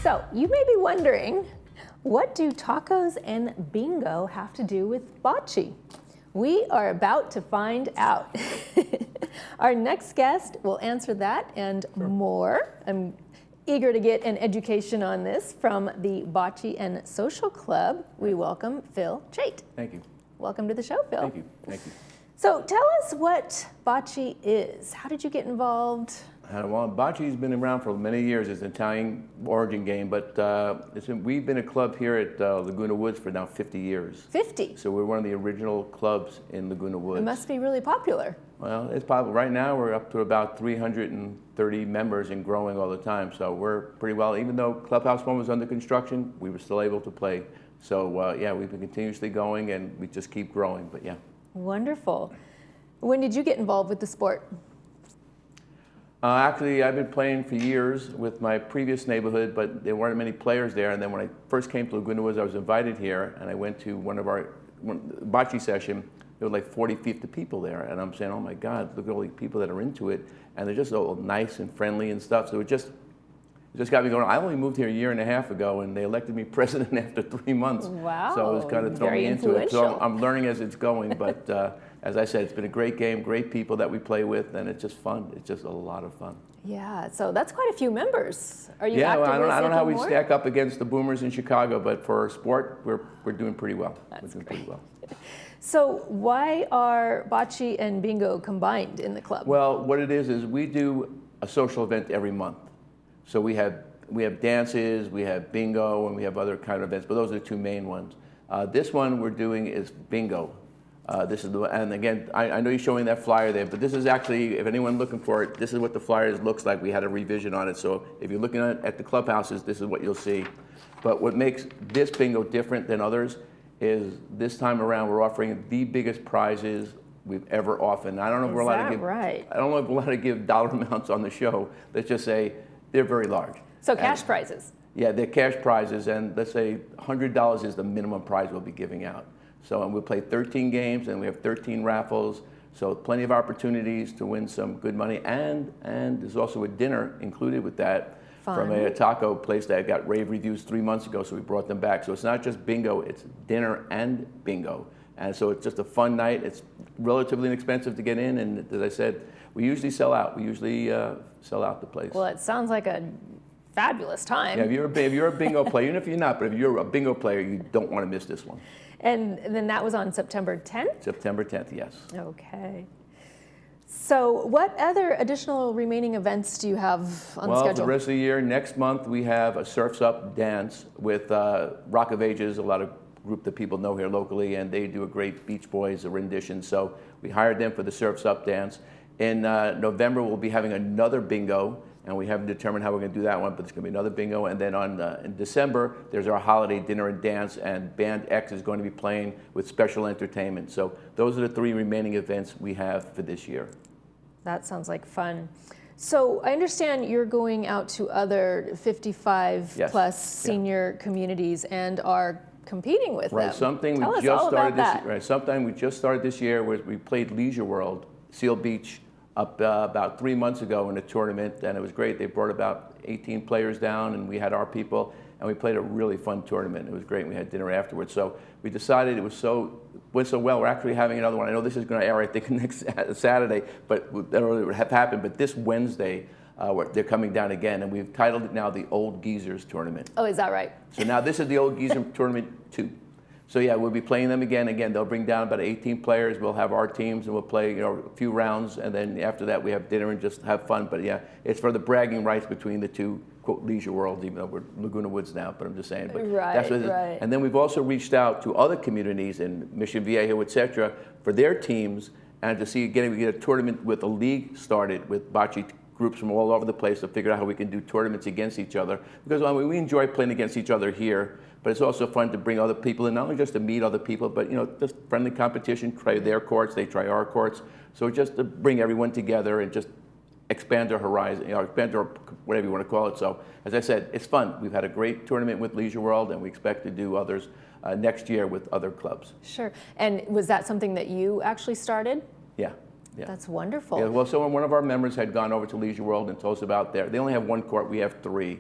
So you may be wondering, what do tacos and bingo have to do with bocce? We are about to find out. Our next guest will answer that and more. I'm eager to get an education on this from the Bocce and Social Club. We welcome Phil Chait. Thank you. Welcome to the show, Phil. Thank you. Thank you. So tell us what bocce is. How did you get involved? Well, bocce's been around for many years. It's an Italian origin game, but we've been a club here at Laguna Woods for now 50 years. 50? So we're one of the original clubs in Laguna Woods. It must be really popular. Well, it's popular. Right now we're up to about 330 members and growing all the time. So we're pretty well, even though Clubhouse 1 was under construction, we were still able to play. So yeah, we've been continuously going and we just keep growing, but yeah. Wonderful. When did you get involved with the sport? Actually, I've been playing for years with my previous neighborhood, but there weren't many players there. And then when I first came to Laguna Woods, I was invited here, and I went to one of our bocce session. There were like 40, 50 people there, and I'm saying, oh my God, look at all the people that are into it, and they're just all nice and friendly and stuff. So it just got me going. I only moved here a year and a half ago, and they elected me president after 3 months. Wow. So it was kind of throwing me into it. So I'm learning as it's going, but as I said, it's been a great game, great people that we play with, and it's just fun. It's just a lot of fun. Yeah, so that's quite a few members. Are you well, actively I don't know how we more? stack up against the Boomers in Chicago, but for sport, we're doing pretty well. That's we're doing pretty well. So why are bocce and bingo combined in the club? Well, what it is we do a social event every month. So we have dances, we have bingo, and we have other kind of events, but those are the two main ones. This one we're doing is bingo. This is and again, I know you're showing that flyer there, but this is actually, if anyone looking for it, this is what the flyer looks like. We had a revision on it, so if you're looking at the clubhouses, this is what you'll see. But what makes this bingo different than others is this time around we're offering the biggest prizes we've ever offered. I don't know if we're allowed to give. Right? I don't know if we're allowed to give dollar amounts on the show. Let's just say they're very large. So cash prizes. Yeah, they're cash prizes, and let's say $100 is the minimum prize we'll be giving out. So and we'll play 13 games, and we have 13 raffles, so plenty of opportunities to win some good money, and there's also a dinner included with that. Fun. From a taco place that got rave reviews 3 months ago, so we brought them back. So it's not just bingo, it's dinner and bingo. And so it's just a fun night. It's relatively inexpensive to get in, and as I said, we usually sell out. We usually sell out the place. Well, it sounds like a fabulous time. Yeah, if you're a bingo player, even if you're not, but if you're a bingo player, you don't want to miss this one. And then that was on September 10th? September 10th, yes. Okay. So what other additional remaining events do you have on the schedule? Well, the rest of the year, next month we have a Surf's Up dance with Rock of Ages, a lot of group that people know here locally, and they do a great Beach Boys rendition. So we hired them for the Surf's Up dance. In November, we'll be having another bingo, and we haven't determined how we're going to do that one, but it's going to be another bingo. And then in December, there's our holiday dinner and dance, and Band X is going to be playing with special entertainment. So those are the 3 remaining events we have for this year. That sounds like fun. So I understand you're going out to other 55 plus senior communities and are competing with them. Something Tell we us just all started about this that. right. Something we just started this year was we played Leisure World, Seal Beach, up about 3 months ago in a tournament, and it was great. They brought about 18 players down, and we had our people, and we played a really fun tournament. It was great. We had dinner afterwards. So we decided it went so well. We're actually having another one. I know this is going to air, I think, next Saturday, but that would have happened. But this Wednesday, they're coming down again, and we've titled it now the Old Geezers Tournament. Oh, is that right? So now this is the Old Geezer Tournament 2. So yeah, we'll be playing them again. Again, they'll bring down about 18 players. We'll have our teams, and we'll play a few rounds, and then after that we have dinner and just have fun. But yeah, it's for the bragging rights between the two quote leisure worlds, even though we're Laguna Woods now. But I'm just saying. But that's what it is. Right. And then we've also reached out to other communities in Mission Viejo, etc., for their teams, and to see again we get a tournament with a league started with bocce groups from all over the place to figure out how we can do tournaments against each other. Because we enjoy playing against each other here. But it's also fun to bring other people in, not only just to meet other people, but just friendly competition, try their courts, they try our courts. So just to bring everyone together and just expand our horizon, expand our, whatever you want to call it. So as I said, it's fun. We've had a great tournament with Leisure World, and we expect to do others next year with other clubs. Sure. And was that something that you actually started? Yeah. Yeah. That's wonderful. Yeah, well, so one of our members had gone over to Leisure World and told us about they only have one court, we have 3.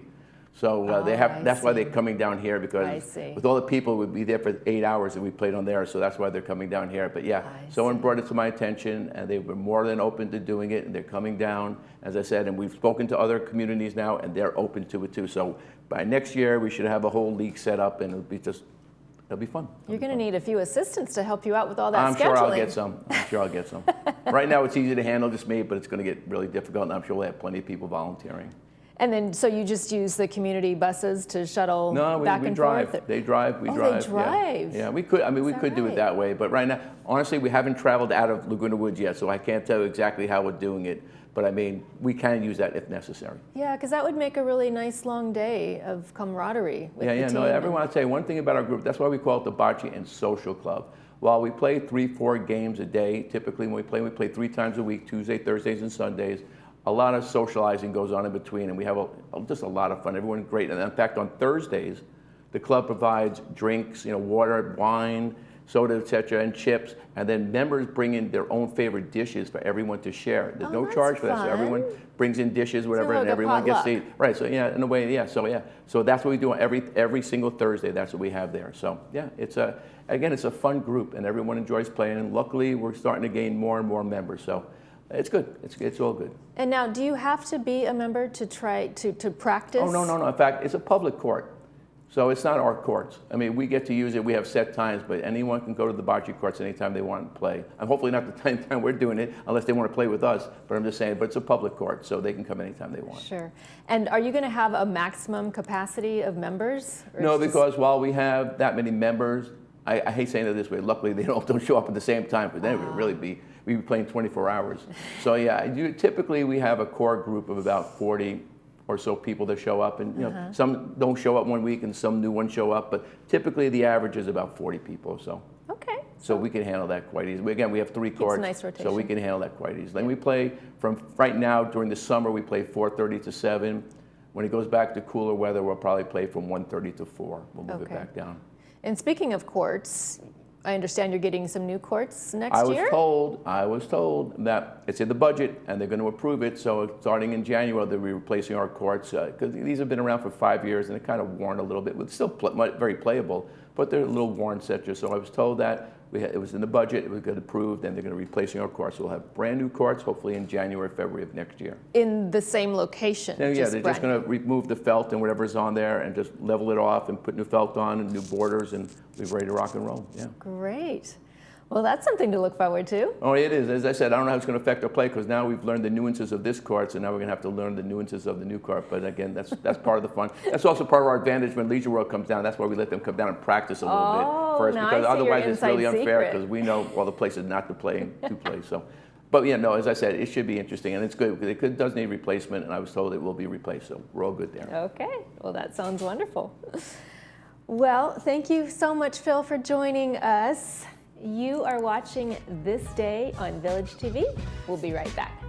So that's why they're coming down here, because with all the people, we'd be there for 8 hours and we played on there, so that's why they're coming down here. But yeah, someone brought it to my attention and they were more than open to doing it, and they're coming down, as I said, and we've spoken to other communities now and they're open to it too. So by next year, we should have a whole league set up and it'll be fun. You're going to need a few assistants to help you out with all that scheduling. I'm sure I'll get some. Right now it's easy to handle, just me, but it's going to get really difficult, and I'm sure we'll have plenty of people volunteering. And then, so you just use the community buses to shuttle back and drive. forth? They drive. We drive. They drive. Yeah, we could. I mean, we could do it that way, but right now, honestly, we haven't traveled out of Laguna Woods yet, so I can't tell you exactly how we're doing it. But I mean, we can use that if necessary. Yeah, because that would make a really nice long day of camaraderie with the team. No, everyone, I'll tell you one thing about our group. That's why we call it the Bocce and Social Club. While we play 3-4 games a day, typically when we play 3 times a week, Tuesday, Thursdays, and Sundays. A lot of socializing goes on in between, and we have just a lot of fun. Everyone's great. And in fact, on Thursdays, the club provides drinks, water, wine, soda, etc., and chips. And then members bring in their own favorite dishes for everyone to share. There's no charge for that, so everyone brings in dishes, whatever, and everyone gets to eat. Right. So yeah, in a way, yeah. So that's what we do on every single Thursday. That's what we have there. So yeah, it's a fun group, and everyone enjoys playing. And luckily, we're starting to gain more and more members. So. It's good. It's all good. And now, do you have to be a member to try to practice? Oh, no. In fact, it's a public court. So it's not our courts. I mean, we get to use it. We have set times, but anyone can go to the bocce courts anytime they want to play. And hopefully not the time we're doing it, unless they want to play with us. But I'm just saying, but it's a public court, so they can come anytime they want. Sure. And are you going to have a maximum capacity of members? No, because while we have that many members, I hate saying it this way, luckily they don't show up at the same time, because then it would really be, we'd be playing 24 hours. So yeah, typically we have a core group of about 40 or so people that show up, and some don't show up one week and some new ones show up, but typically the average is about 40 people. So so we can handle that quite easily. Again, we have 3 courts, nice rotation. So we can handle that quite easily. And we play from right now during the summer, we play 4:30 to 7. When it goes back to cooler weather, we'll probably play from 1:30 to 4. We'll move it back down. And speaking of courts, I understand you're getting some new courts next year? I was told that it's in the budget and they're going to approve it. So starting in January, they'll be replacing our courts, because these have been around for 5 years and they're kind of worn a little bit. It's still very playable, but they're a little worn, etc. So I was told that it was in the budget, it was good approved, and they're going to be replacing our courts. So we'll have brand new courts, hopefully in January, February of next year. In the same location? Yeah, they're just going to remove the felt and whatever's on there and just level it off and put new felt on and new borders, and we're ready to rock and roll. Yeah. Great. Well, that's something to look forward to. Oh, it is. As I said, I don't know how it's going to affect our play, because now we've learned the nuances of this court, so now we're going to have to learn the nuances of the new court. But again, that's part of the fun. That's also part of our advantage when Leisure World comes down. That's why we let them come down and practice a little bit first, because otherwise it's really unfair, because we know all the places not to play. So, but yeah, no, as I said, it should be interesting, and it's good because it does need replacement, and I was told it will be replaced, so we're all good there. Okay. Well, that sounds wonderful. Well, thank you so much, Phil, for joining us. You are watching This Day on Village TV. We'll be right back.